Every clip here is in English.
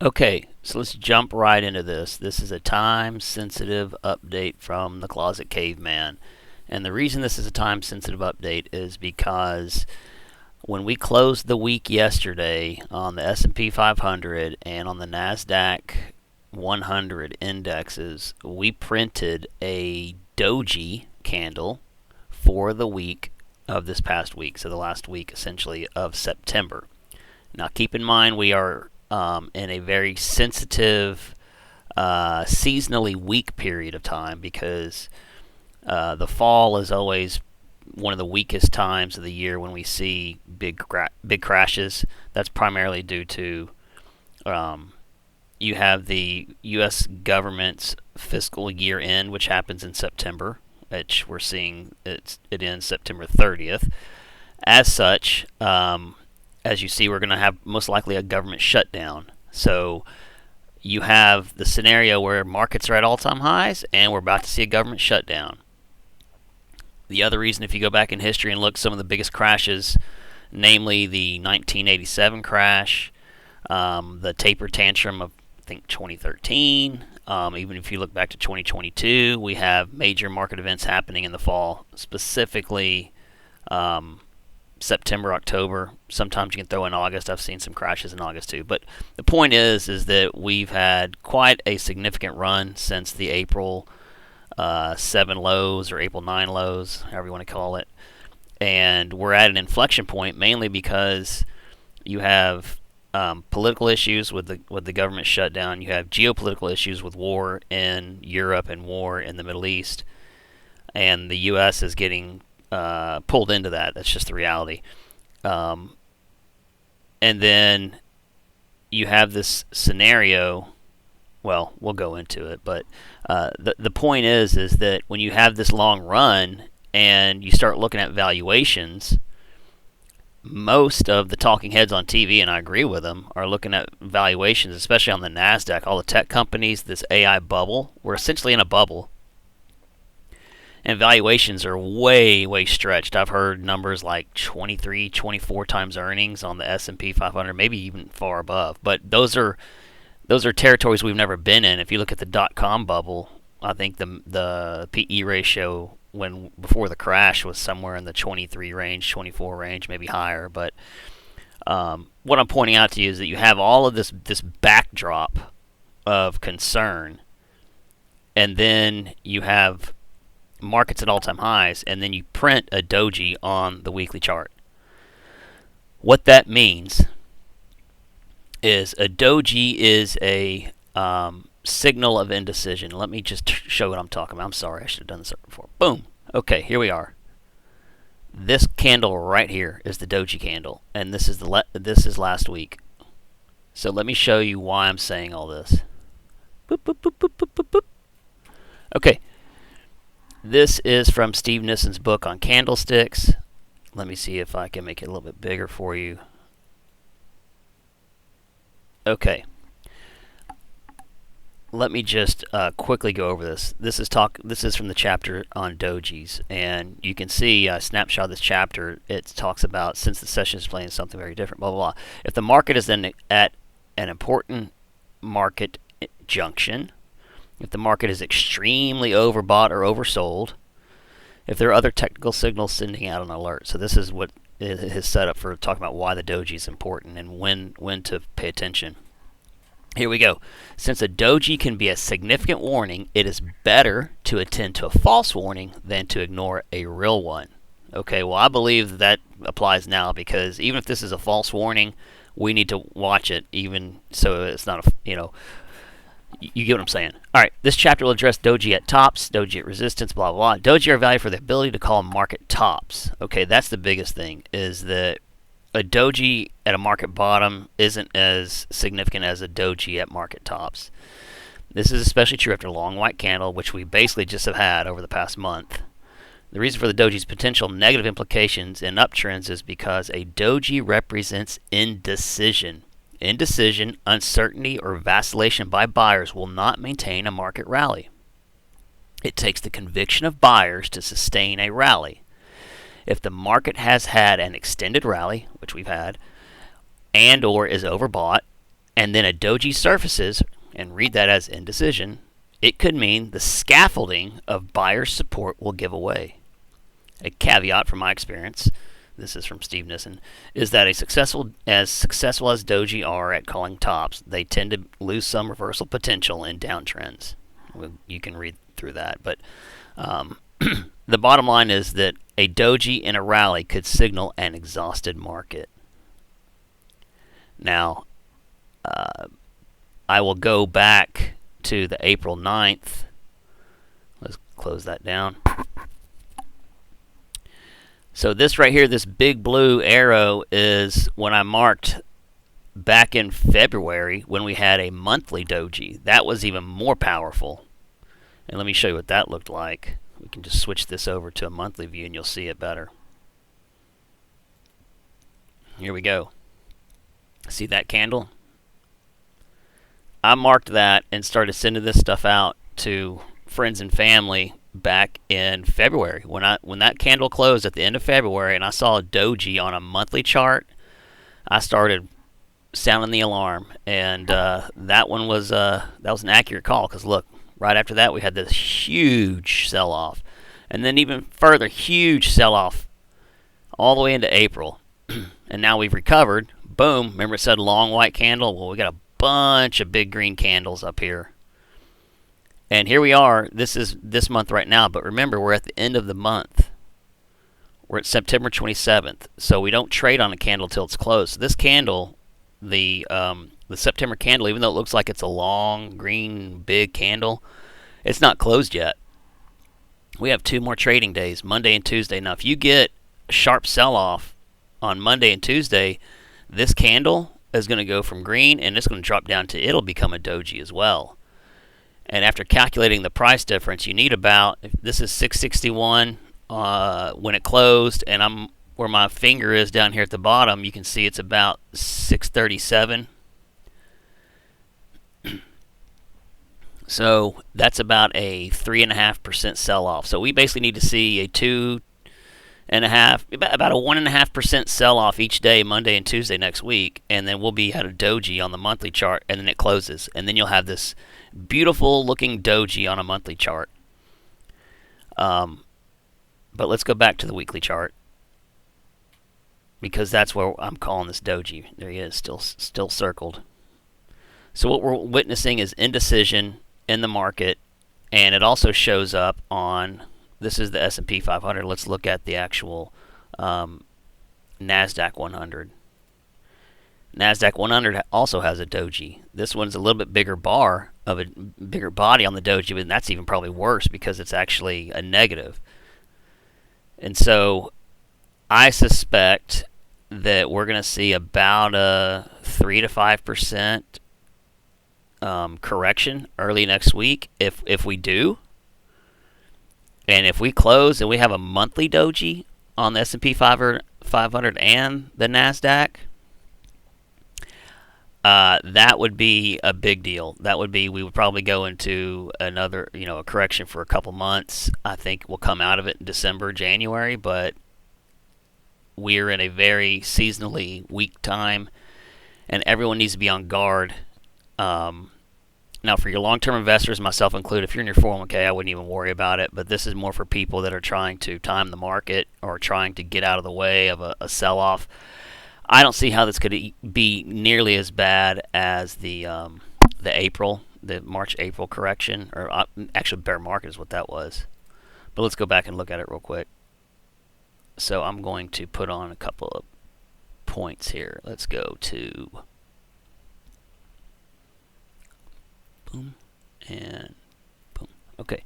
Okay, so let's jump right into this. This is a time sensitive update from the Closet Caveman. And the reason this is a time sensitive update is because when we closed the week yesterday on the S&P 500 and on the Nasdaq 100 indexes, we printed a Doji candle for the week of this past week, so the last week essentially of September. Now, keep in mind we are in a very sensitive, seasonally weak period of time because the fall is always one of the weakest times of the year when we see big crashes. That's primarily due to you have the U.S. government's fiscal year end, which happens in September, which we're seeing it ends September 30th. As such, as you see, we're going to have most likely a government shutdown. So you have the scenario where markets are at all-time highs, and we're about to see a government shutdown. The other reason, if you go back in history and look at some of the biggest crashes, namely the 1987 crash, the taper tantrum of I think 2013. Even if you look back to 2022, we have major market events happening in the fall, specifically September, October. Sometimes you can throw in August. I've seen some crashes in August too. But the point is that we've had quite a significant run since the April 7 lows or April 9 lows, however you want to call it. And we're at an inflection point mainly because you have political issues with the government shutdown. You have geopolitical issues with war in Europe and war in the Middle East. And the U.S. is getting pulled into that. That's just the reality. And then you have this scenario. Well, we'll go into it, but the point is that when you have this long run and you start looking at valuations, most of the talking heads on TV, and I agree with them, are looking at valuations, especially on the Nasdaq. All the tech companies, this AI bubble, we're essentially in a bubble. And valuations are way, way stretched. I've heard numbers like 23, 24 times earnings on the S&P 500, maybe even far above. But those are territories we've never been in. If you look at the dot-com bubble, I think the PE ratio when before the crash was somewhere in the 23 range, 24 range, maybe higher. But what I'm pointing out to you is that you have all of this backdrop of concern, and then you have markets at all-time highs, and then you print a doji on the weekly chart. What that means is a doji is a signal of indecision. Let me just show what I'm talking about. I'm sorry, I should have done this before. Boom. Okay, here we are. This candle right here is the doji candle, and this is last week. So let me show you why I'm saying all this. Boop, boop, boop, boop, boop, boop, boop. Okay. This is from Steve Nissen's book on candlesticks. Let me see if I can make it a little bit bigger for you. Okay. Let me just quickly go over this. This is from the chapter on dojis, and you can see a snapshot of this chapter. It talks about since the session is playing something very different, blah, blah, blah. If the market is then at an important market junction, if the market is extremely overbought or oversold, if there are other technical signals sending out an alert. So this is what is set up for talking about why the doji is important and when to pay attention. Here we go. Since a doji can be a significant warning, it is better to attend to a false warning than to ignore a real one. Okay, well, I believe that applies now because even if this is a false warning, we need to watch it even so it's not you get what I'm saying. All right, this chapter will address doji at tops, doji at resistance, blah, blah, blah. Doji are valued for the ability to call market tops. Okay, that's the biggest thing, is that a doji at a market bottom isn't as significant as a doji at market tops. This is especially true after a long white candle, which we basically just have had over the past month. The reason for the doji's potential negative implications in uptrends is because a doji represents indecision. Indecision, uncertainty, or vacillation by buyers will not maintain a market rally. It takes the conviction of buyers to sustain a rally. If the market has had an extended rally, which we've had, and or is overbought, and then a doji surfaces, and read that as indecision, it could mean the scaffolding of buyer's support will give away. A caveat from my experience, this is from Steve Nissen, is that successful as doji are at calling tops, they tend to lose some reversal potential in downtrends. You can read through that, but the bottom line is that a doji in a rally could signal an exhausted market. Now, I will go back to the April 9th. Let's close that down. So this right here, this big blue arrow, is when I marked back in February when we had a monthly doji. That was even more powerful. And let me show you what that looked like. We can just switch this over to a monthly view and you'll see it better. Here we go. See that candle? I marked that and started sending this stuff out to friends and family back in February. When that candle closed at the end of February and I saw a doji on a monthly chart, I started sounding the alarm, and that was an accurate call, because look, right after that we had this huge sell-off, and then even further huge sell-off all the way into April. And now we've recovered. Boom, remember it said long white candle? Well, we got a bunch of big green candles up here. And here we are. This is this month right now, but remember, we're at the end of the month. We're at September 27th, so we don't trade on a candle till it's closed. So this candle, the September candle, even though it looks like it's a long, green, big candle, it's not closed yet. We have 2 more trading days, Monday and Tuesday. Now, if you get a sharp sell-off on Monday and Tuesday, this candle is going to go from green, and it's going to drop down to, it'll become a doji as well. And after calculating the price difference, you need about, this is 661 when it closed, and I'm where my finger is down here at the bottom, you can see it's about 637. So that's about a 3.5% sell-off. So we basically need to see a 2.5, about a 1.5% sell-off each day, Monday and Tuesday next week, and then we'll be at a doji on the monthly chart, and then it closes, and then you'll have this beautiful-looking doji on a monthly chart. But let's go back to the weekly chart, because that's where I'm calling this doji. There he is, still circled. So what we're witnessing is indecision in the market, and it also shows up on, this is the S&P 500. Let's look at the actual NASDAQ 100. NASDAQ 100 also has a doji. This one's a little bit bigger bar, of a bigger body on the doji, but that's even probably worse because it's actually a negative. And so I suspect that we're going to see about a 3 to 5% correction early next week if we do. And if we close and we have a monthly doji on the S&P 500 and the NASDAQ, that would be a big deal. That would be, we would probably go into another, a correction for a couple months. I think we'll come out of it in December, January, but we're in a very seasonally weak time, and everyone needs to be on guard. Now, for your long-term investors, myself included, if you're in your 401k, I wouldn't even worry about it, but this is more for people that are trying to time the market or trying to get out of the way of a sell-off. I don't see how this could be nearly as bad as the March-April correction, or actually bear market is what that was. But let's go back and look at it real quick. So I'm going to put on a couple of points here. Let's go to boom and boom. Okay.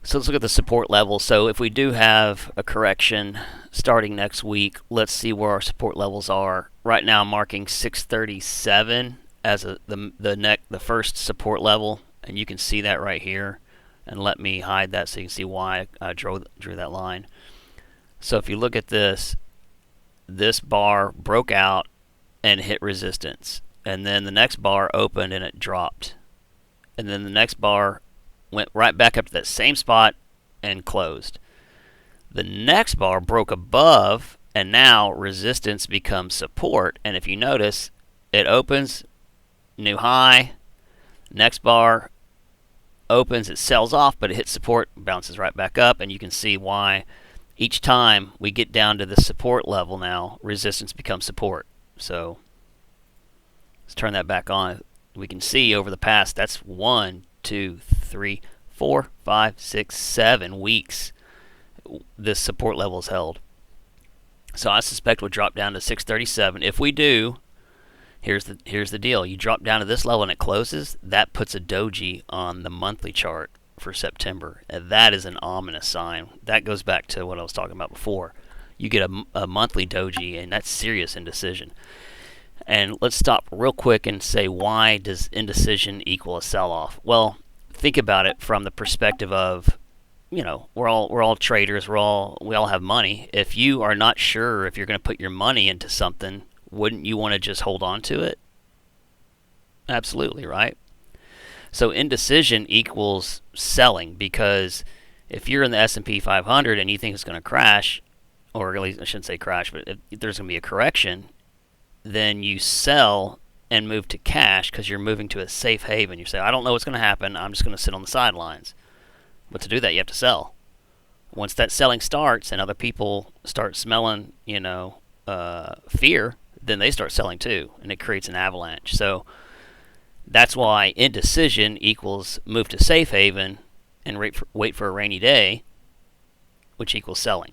So let's look at the support level. So if we do have a correction starting next week, let's see where our support levels are. Right now I'm marking 637 as the first support level, and you can see that right here. And let me hide that so you can see why I drew that line. So if you look at this bar broke out and hit resistance, and then the next bar opened and it dropped, and then the next bar went right back up to that same spot and closed. The next bar broke above, and now resistance becomes support, and if you notice, it opens, new high, next bar opens, it sells off, but it hits support, bounces right back up, and you can see why each time we get down to the support level now, resistance becomes support. So let's turn that back on. We can see over the past, that's 1, 2, 3, 4, 5, 6, 7 weeks this support level is held. So I suspect we'll drop down to 637. If we do, here's the deal. You drop down to this level and it closes, that puts a doji on the monthly chart for September. And that is an ominous sign. That goes back to what I was talking about before. You get a monthly doji, and that's serious indecision. And let's stop real quick and say, why does indecision equal a sell-off? Well, think about it from the perspective of, we're all traders. We all have money. If you are not sure if you're going to put your money into something, wouldn't you want to just hold on to it? Absolutely, right? So indecision equals selling, because if you're in the S&P 500 and you think it's going to crash, or at least I shouldn't say crash, but if there's going to be a correction, then you sell and move to cash because you're moving to a safe haven. You say, I don't know what's going to happen. I'm just going to sit on the sidelines. But to do that, you have to sell. Once that selling starts and other people start smelling, fear, then they start selling too, and it creates an avalanche. So that's why indecision equals move to safe haven and wait for a rainy day, which equals selling.